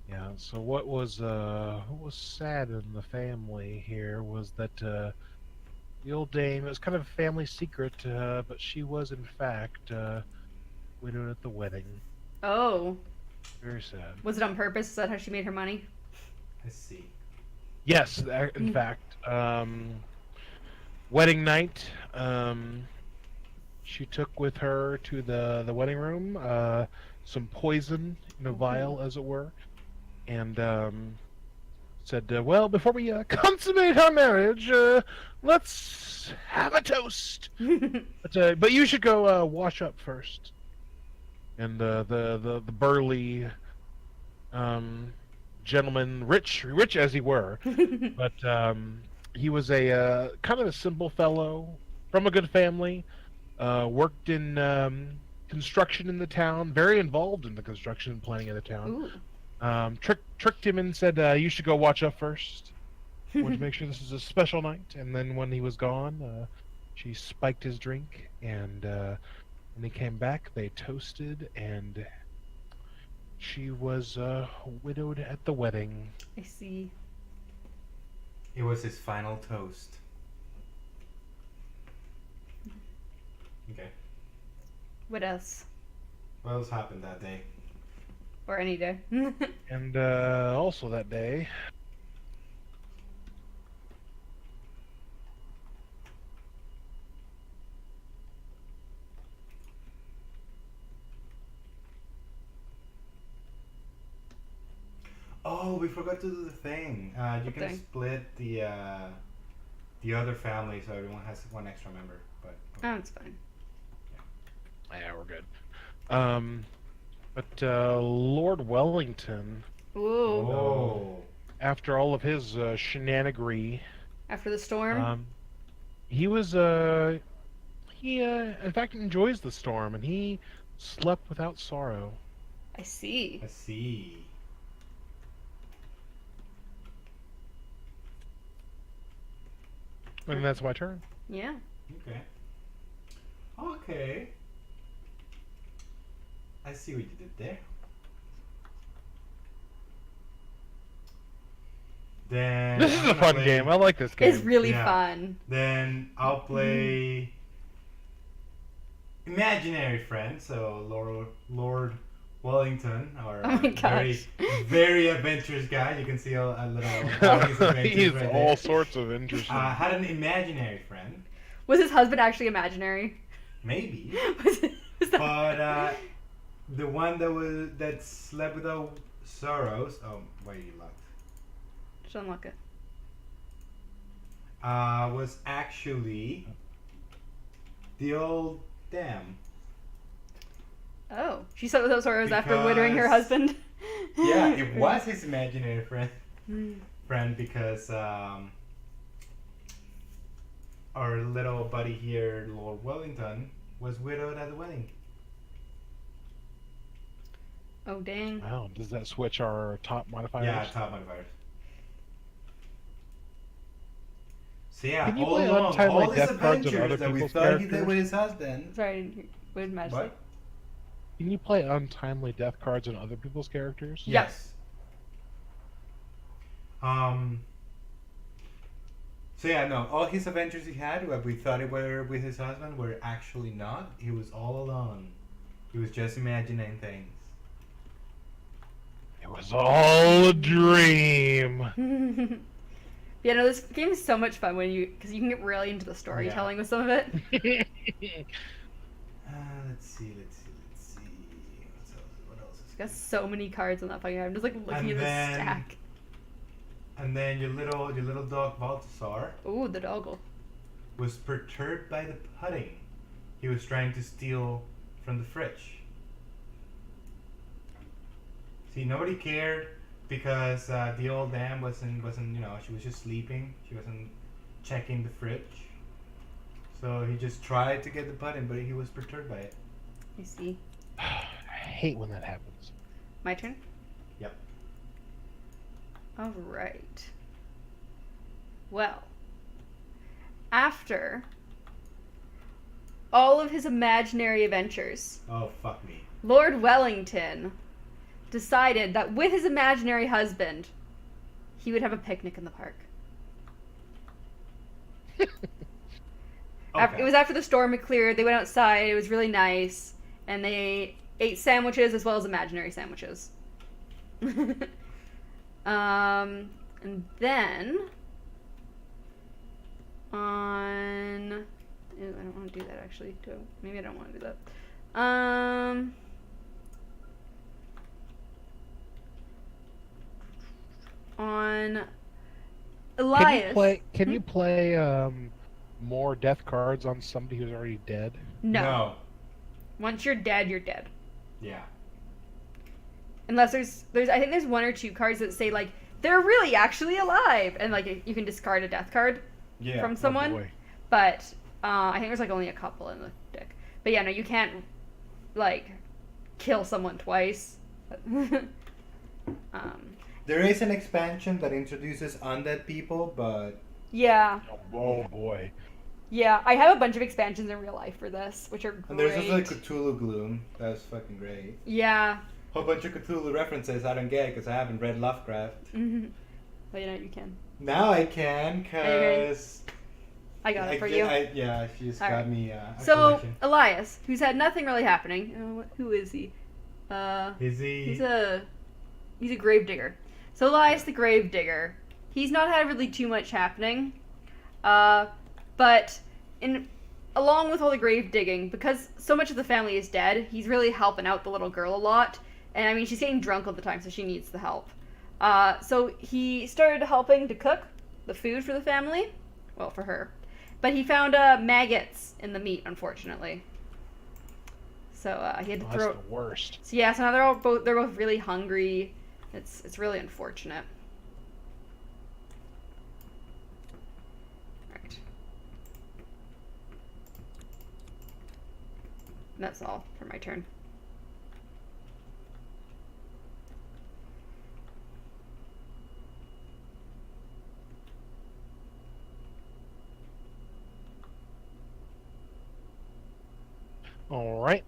Yeah. So what was sad in the family here was that the old dame. It was kind of a family secret, but she was in fact widowed at the wedding. Oh, Very sad. was it on purpose? Is that how she made her money? I see. Yes, in fact, wedding night. She took with her to the wedding room some poison in a Ooh. vial, as it were, and said, "Well, before we consummate our marriage, let's have a toast. But you should go wash up first." And the burly um, gentleman, rich as he were, but he was a kind of a simple fellow from a good family. Worked in construction in the town, very involved in the construction and planning of the town. Ooh. Tricked him and said, "You should go watch up first. I want to make sure this is a special night." And then when he was gone, she spiked his drink, and when he came back, they toasted, and she was widowed at the wedding. I see. It was his final toast. Okay. What else? What else happened that day? Or any day. And also that day, Oh, we forgot to do the thing. You What can thing? split the other family so everyone has one extra member. But Oh, okay. it's fine. yeah, we're good. Um, but Lord Wellington, Ooh. Oh. after all of his shenanigery, After the storm? um, he was he in fact enjoys the storm, and he slept without sorrow. I see. I see. And that's my turn. Yeah. Okay. Okay. I see what you did there. Then This I'm is a gonna fun play- game. I like this game. It's really Yeah. fun. Then I'll play imaginary friend. So Lord Wellington, our Oh my very gosh. very adventurous guy. You can see a little all his adventures He's right all there. sorts of interesting. Had an imaginary friend, Was his husband actually imaginary? maybe, Was that... but the one that slept without sorrows. Oh, why you locked? Just unlock it. Was actually the old dam. Oh. She slept without sorrows after widowing her Because- husband? Yeah, it was his imaginary friend. Hmm. Friend because our little buddy here, Lord Wellington, was widowed at the wedding. Oh, dang. Wow, does that switch our top modifiers? Yeah, top modifiers. So yeah, Can you all play along, untimely all these death cards of other adventures that we people's thought he did characters? with his husband. Sorry, I didn't hear. What did Madge say? What? Can you play untimely death cards on other people's characters? Yeah. Yes. Um. So yeah, no, all his adventures he had, what we thought it were with his husband, were actually not. He was all alone. He was just imagining things. It was all a dream. Yeah, no, this game is so much fun because you can get really into the storytelling with some of it. Let's see. What else is Got so many cards on that fucking. I'm just like looking And at this then- stack. And then your little dog Balthasar Ooh, the doggle. was perturbed by the pudding. He was trying to steal from the fridge. See, nobody cared because the old dame wasn't she was just sleeping. She wasn't checking the fridge. So he just tried to get the pudding, but he was perturbed by it. You see. I hate when that happens. My turn? Yep. Alright. Well, after all of his imaginary adventures, Oh fuck me. Lord Wellington decided that with his imaginary husband, he would have a picnic in the park. It was after the storm had cleared. They went outside. It was really nice, and they ate sandwiches as well as imaginary sandwiches. And then on, ew, I don't want to do that actually. Maybe I don't want to do that. On Elias. Can you play more death cards on somebody who's already dead? No. Once you're dead, you're dead. Yeah. Unless there's I think there's one or two cards that say like they're really actually alive, and like you can discard a death card from someone. Oh boy. But I think there's like only a couple in the deck. But yeah, no, you can't like kill someone twice. There is an expansion that introduces undead people, but Yeah. Oh boy. Yeah, I have a bunch of expansions in real life for this, which are great. and there's also like Cthulhu Gloom. That's fucking great. Yeah. Whole bunch of Cthulhu references I don't get because I haven't read Lovecraft. Mm-hmm. But you know you can. Now I can because I got it for you. She just All got right. me a So collection. Elias, who's had nothing really happening. Who is he? Is he? He's a gravedigger. So Elias the gravedigger, he's not had really too much happening, but along with all the grave digging, because so much of the family is dead, he's really helping out the little girl a lot. And I mean, she's getting drunk all the time, so she needs the help. So he started helping to cook the food for the family, well, for her. But he found maggots in the meat, unfortunately. So he had to throw. That's the worst. So yeah, so now they're both really hungry. It's really unfortunate. Right. That's all for my turn. All right.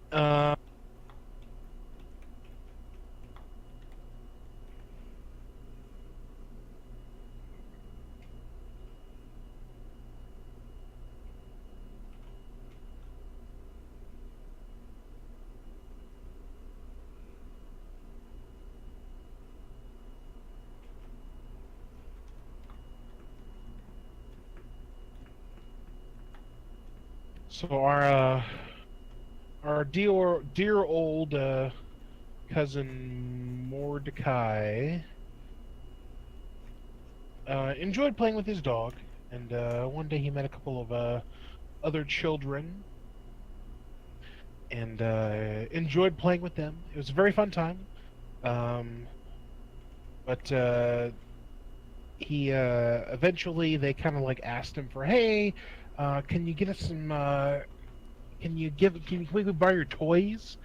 So our dear old cousin Mordecai enjoyed playing with his dog, and one day he met a couple of other children and enjoyed playing with them. It was a very fun time, but he eventually they kind of like asked him for, hey, can you get us some? Can we buy your toys?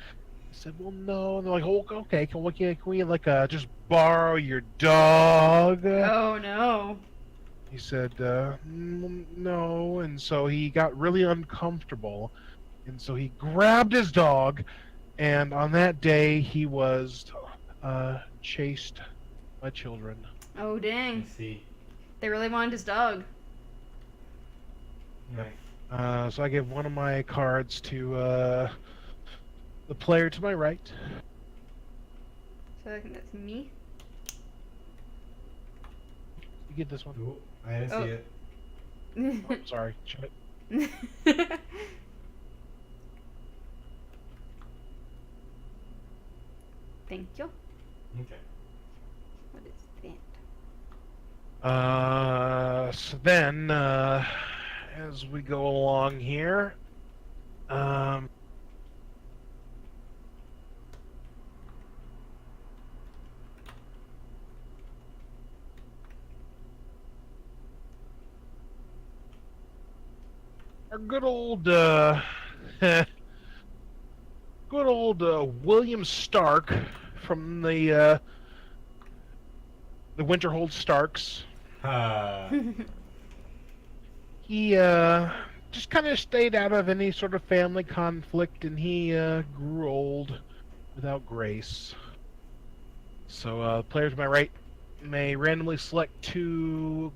He said, well, no. And they're like, oh, okay. Can we like just borrow your dog? Oh no. He said, no. And so he got really uncomfortable, and so he grabbed his dog, and on that day he was chased by children. Oh I dang. see. They really wanted his dog. Right. So I give one of my cards to the player to my right. So I think that's me. You get this one. Ooh, I didn't Oh. see it. Oh, sorry. Shut it. Thank you. Okay. What is that? So then, as we go along here, our good old, good old William Stark from the Winterhold Starks. He just kind of stayed out of any sort of family conflict, and he grew old without grace. So player to my right may randomly select 2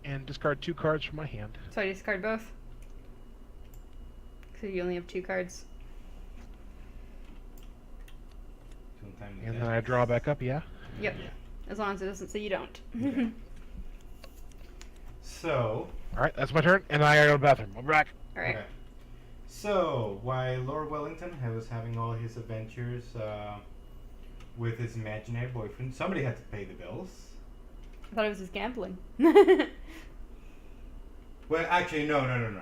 and discard 2 cards from my hand. So I discard both. So you only have 2 cards. And then I draw back up, yeah? Yep. As long as it doesn't say you don't. Okay. So. Alright, that's my turn, and I gotta go to the bathroom. I'll be back. Alright. Okay. So, while Lord Wellington was having all his adventures with his imaginary boyfriend, somebody had to pay the bills. I thought it was his gambling. Well, actually, no. I'm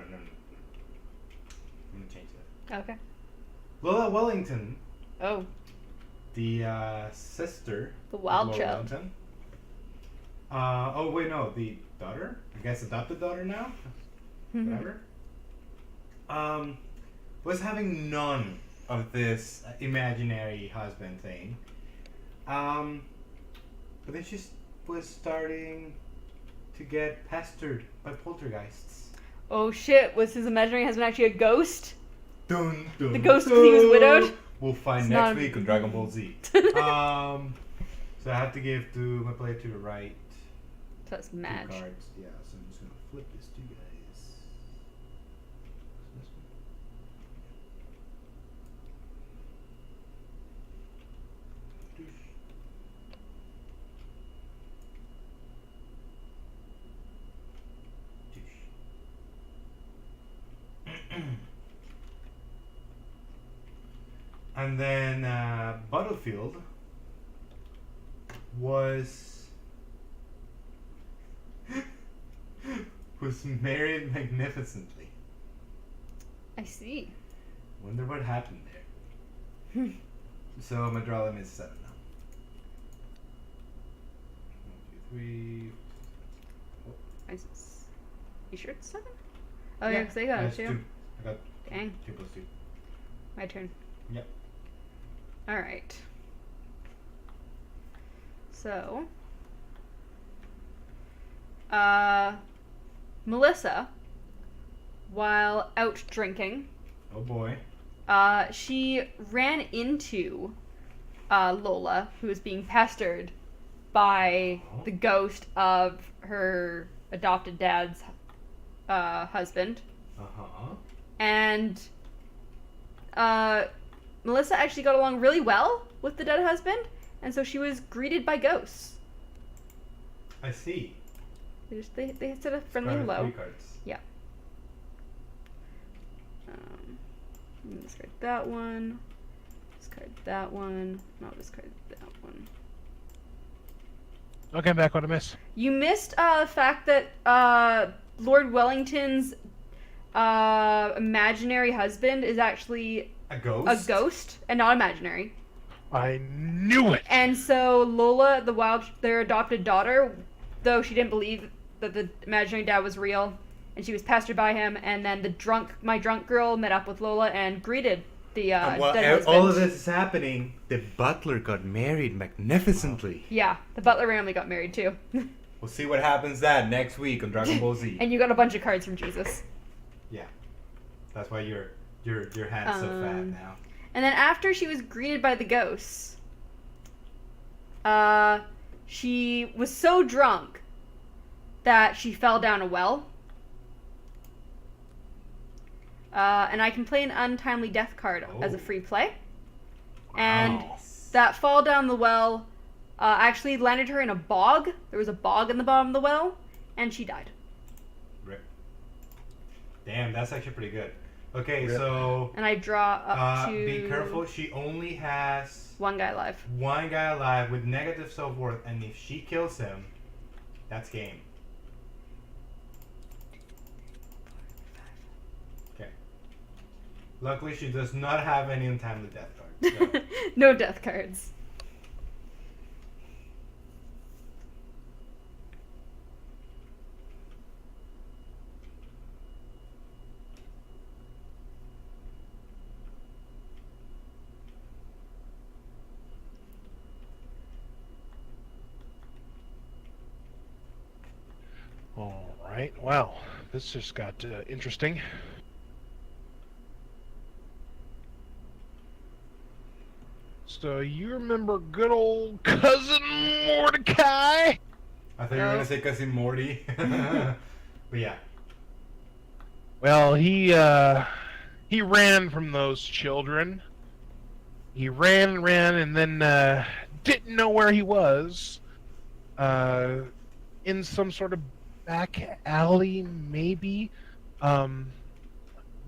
gonna change that. Okay. Lola Wellington, Oh, the sister. the of wild Lord child. Wellington. Oh wait, no, the daughter. I guess adopted daughter now. Whatever. Was having none of this imaginary husband thing. But then she was starting to get pestered by poltergeists. Oh shit, was his imaginary husband actually a ghost? Dun, dun, The ghost because he was widowed? We'll find It's next not- week on Dragon Ball Z. So I have to give to my player to the right So that's 2 Madge. cards. Yeah, so I'm just gonna flip this to you guys. This one. And then Battlefield was married magnificently. I see. Wonder what happened there. So my draw limit is 7 now. 1, 2, 3. Nice. You sure it's 7? Oh yeah, because they got it That's too. 2. I got Dang. 2 plus 2. My turn. Yep. Alright. So. Melissa, while out drinking, Oh boy. she ran into Lola, who was being pestered by the ghost of her adopted dad's husband. Uh-huh. And Melissa actually got along really well with the dead husband, and so she was greeted by ghosts. I see. They said a friendly Started hello. 3 cards. Discard that one. Discard that one. No, discard that one. Okay, I'm back. What I miss? You missed the fact that Lord Wellington's imaginary husband is actually A ghost? a ghost and not imaginary. I knew it! And so Lola, their adopted daughter, though she didn't believe that the imaginary dad was real, and she was pestered by him, and then my drunk girl met up with Lola and greeted the dead husband. all of this is happening, the butler got married magnificently. Yeah, the butler randomly got married too. We'll see what happens that next week on Dragon Ball Z. And you got a bunch of cards from Jesus. Yeah. That's why your hand's so fat now. And then after she was greeted by the ghosts, she was so drunk that she fell down a well. And I can play an untimely death card as a free play. And that fall down the well actually landed her in a bog. There was a bog in the bottom of the well, and she died. Rip. Damn, that's actually pretty good. Okay, Rip. so And I draw up to... be careful. She only has one guy alive. one guy alive with negative self-worth, and if she kills him, that's game. Okay. Luckily, she does not have any untimely death cards. So. No death cards. Alright, well, this just got interesting. So you remember good old cousin Mordecai? I thought you were gonna say cousin Morty. But yeah. Well, he ran from those children. He ran, and then didn't know where he was. In some sort of back alley, maybe. Ran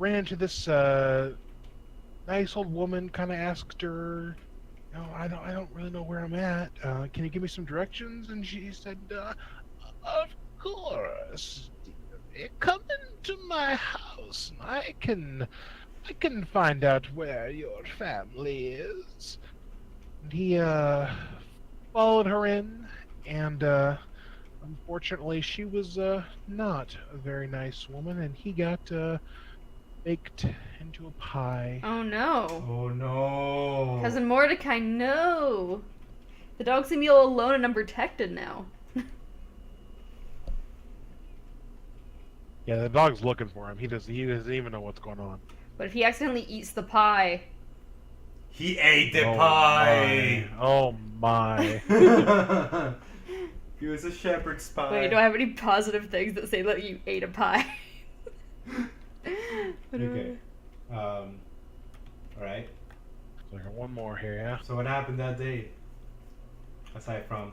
into this nice old woman. Kind of asked her, I don't really know where I'm at. Can you give me some directions? And she said, of course. Come into my house, and I can find out where your family is. And he followed her in, and unfortunately, she was not a very nice woman, and he got baked into a pie. Oh no. Oh no. Cousin Mordecai, no. The dog's gonna be all alone and unprotected now. Yeah, the dog's looking for him. He doesn't even know what's going on. But if he accidentally eats the pie. He ate the pie. Oh my. He was a shepherd's pie. Wait, do I have any positive things that say that you ate a pie? Okay. All right. So I got one more here, yeah. So what happened that day? Aside from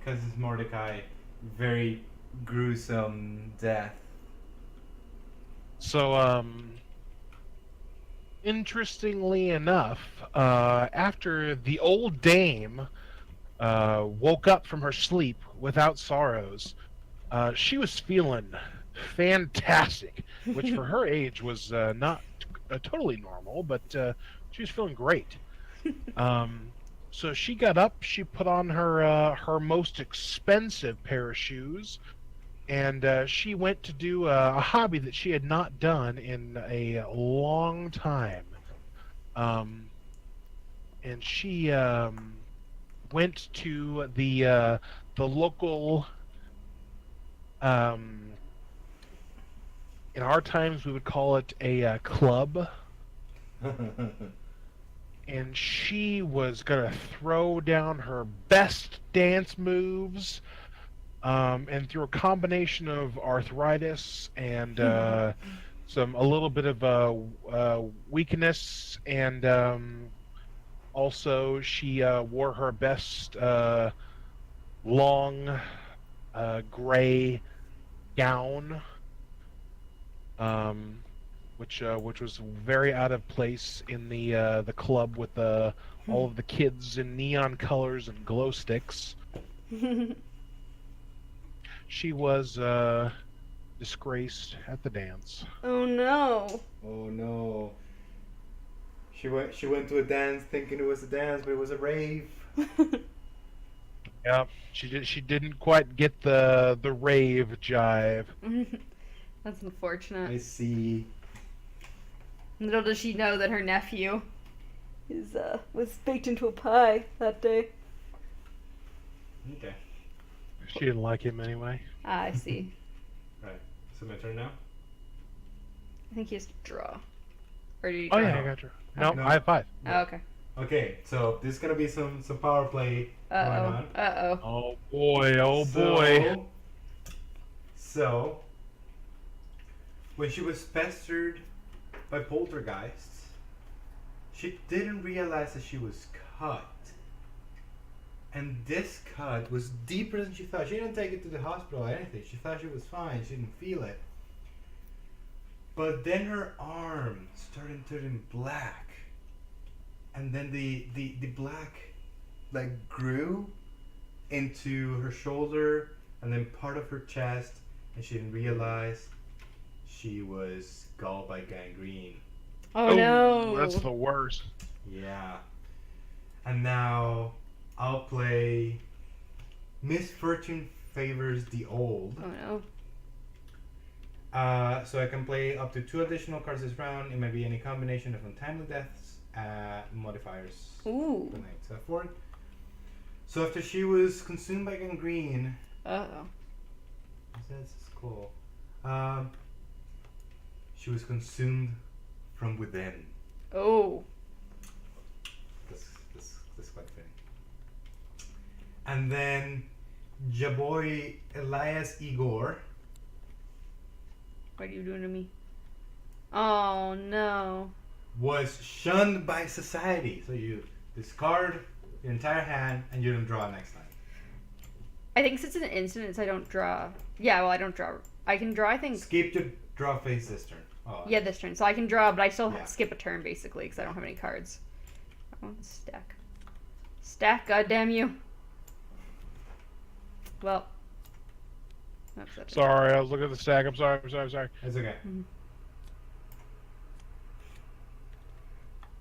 cousin Mordecai, very gruesome death. So, interestingly enough, after the old dame woke up from her sleep without sorrows, she was feeling fantastic, which for her age was not totally normal, but she was feeling great. So she got up, she put on her most expensive pair of shoes, and she went to do a hobby that she had not done in a long time. And she went to the local. In our times, we would call it a club. And she was gonna throw down her best dance moves. And through a combination of arthritis and a little bit of weakness, and also she wore her best long gray gown, which was very out of place in the club with all of the kids in neon colors and glow sticks. She was disgraced at the dance. Oh no. Oh no. She went to a dance thinking it was a dance, but it was a rave. Yeah, she didn't quite get the rave jive. That's unfortunate. I see. Little does she know that her nephew was baked into a pie that day. Okay. She didn't like him anyway. Ah, I see. Right. So my turn now? I think he has to draw. Or did he Oh draw? yeah, I got you. No, No. I have 5. Oh, okay. Okay, so this is gonna be some power play going on. Uh-oh. Oh boy, oh boy. So, when she was pestered by poltergeists, she didn't realize that she was cut. And this cut was deeper than she thought. She didn't take it to the hospital or anything. She thought she was fine. She didn't feel it. But then her arm started turning black. And then the black like grew into her shoulder and then part of her chest, and she didn't realize she was galled by gangrene. Oh no. That's the worst. Yeah. And now I'll play Misfortune Favors the Old. Oh no. So I can play up to 2 additional cards this round. It may be any combination of untimely deaths, modifiers. Ooh. Tonight. So 4. So after she was consumed by gangrene. Uh-oh. This is cool. She was consumed from within. Oh. This And then Jaboy Elias Igor What are you doing to me? Oh no. was shunned by society. So you discard your entire hand and you don't draw next time. I think since it's an instance, I don't draw. Yeah, well, I don't draw. I can draw, I think. Skip to draw phase this turn. Oh, Yeah, this turn. So I can draw, but I still Yeah. skip a turn, basically, because I don't have any cards. Oh, stack. Stack, goddamn you. Well. Oops, that's it. Sorry, I was looking at the stack. I'm sorry. It's okay.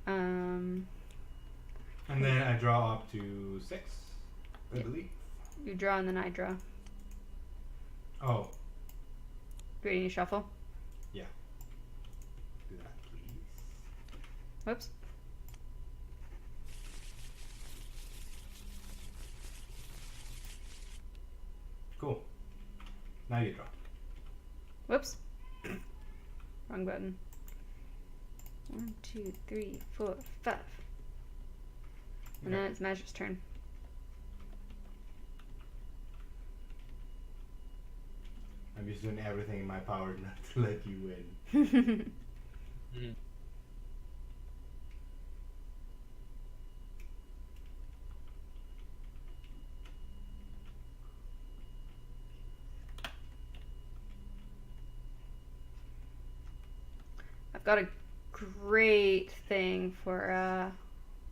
And then I draw up to 6, I believe. You draw and then I draw. Oh, Do you need to shuffle? do that, please. Whoops. Cool. Now you draw. Whoops. Wrong button. 1, 2, 3, 4, 5. And then Okay. it's Magic's turn. I'm just doing everything in my power not to let you win. I've got a great thing for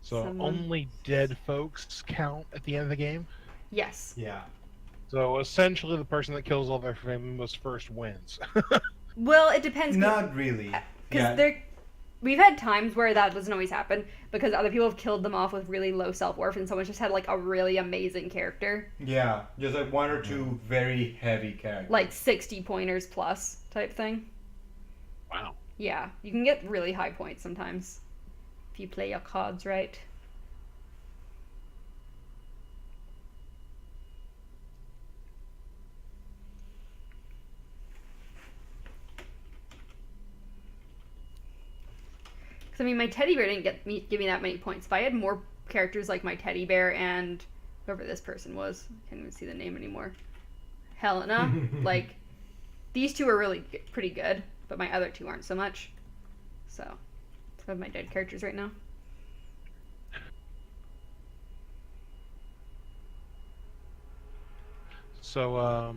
So someone. only dead folks count at the end of the game. Yes. Yeah. So essentially, the person that kills all their famous first wins. Well, it depends. Not really. Because Yeah. we've had times where that doesn't always happen because other people have killed them off with really low self-worth and someone's just had like a really amazing character. Yeah. Just like 1 or 2 very heavy characters. Like 60 pointers plus type thing. Wow. Yeah, you can get really high points sometimes if you play your cards right. Because I mean, my teddy bear didn't give me that many points. If I had more characters like my teddy bear and whoever this person was, I can't even see the name anymore. Helena, like these two are really pretty good, but my other two aren't so much. So, I have my dead characters right now. So,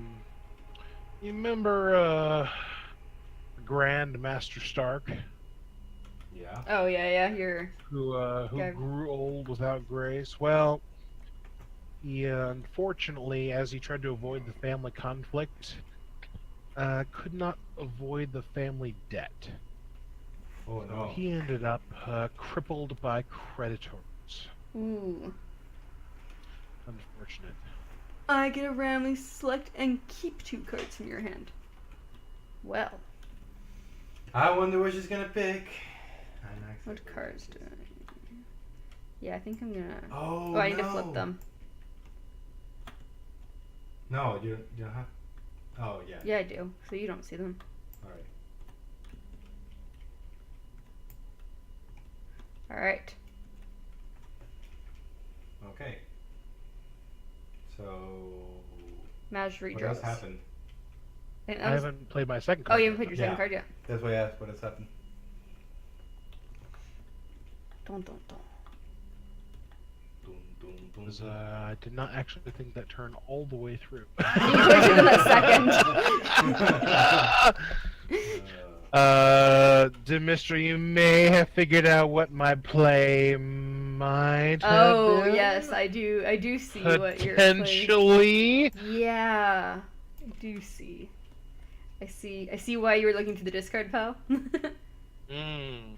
you remember Grand Master Stark, Yeah. Oh yeah, you're. who Okay. grew old without grace? Well, he unfortunately, as he tried to avoid the family conflict, could not avoid the family debt. Oh no. He ended up crippled by creditors. Ooh. Unfortunate. I get a randomly select and keep 2 cards from your hand. Well, I wonder what she's gonna pick. what cards do I? Yeah, I think I'm gonna. Oh, I need to flip them. No, you don't have. Oh yeah. Yeah, I do. So you don't see them. All right. All right. Okay. So Maj what redraws. has happened? And I haven't played my second Oh, card. you yet. haven't played your second Yeah. card yet. That's why I asked what has happened. Dun, dun, dun. Dun, dun, dun, Because dun. I did not actually think that turn all the way through. You played it in a second. Mister, you may have figured out what my play might have Oh been. yes, I do. I do see what you're playing. Potentially. Yeah, I do see. I see why you were looking through the discard pile. Mm.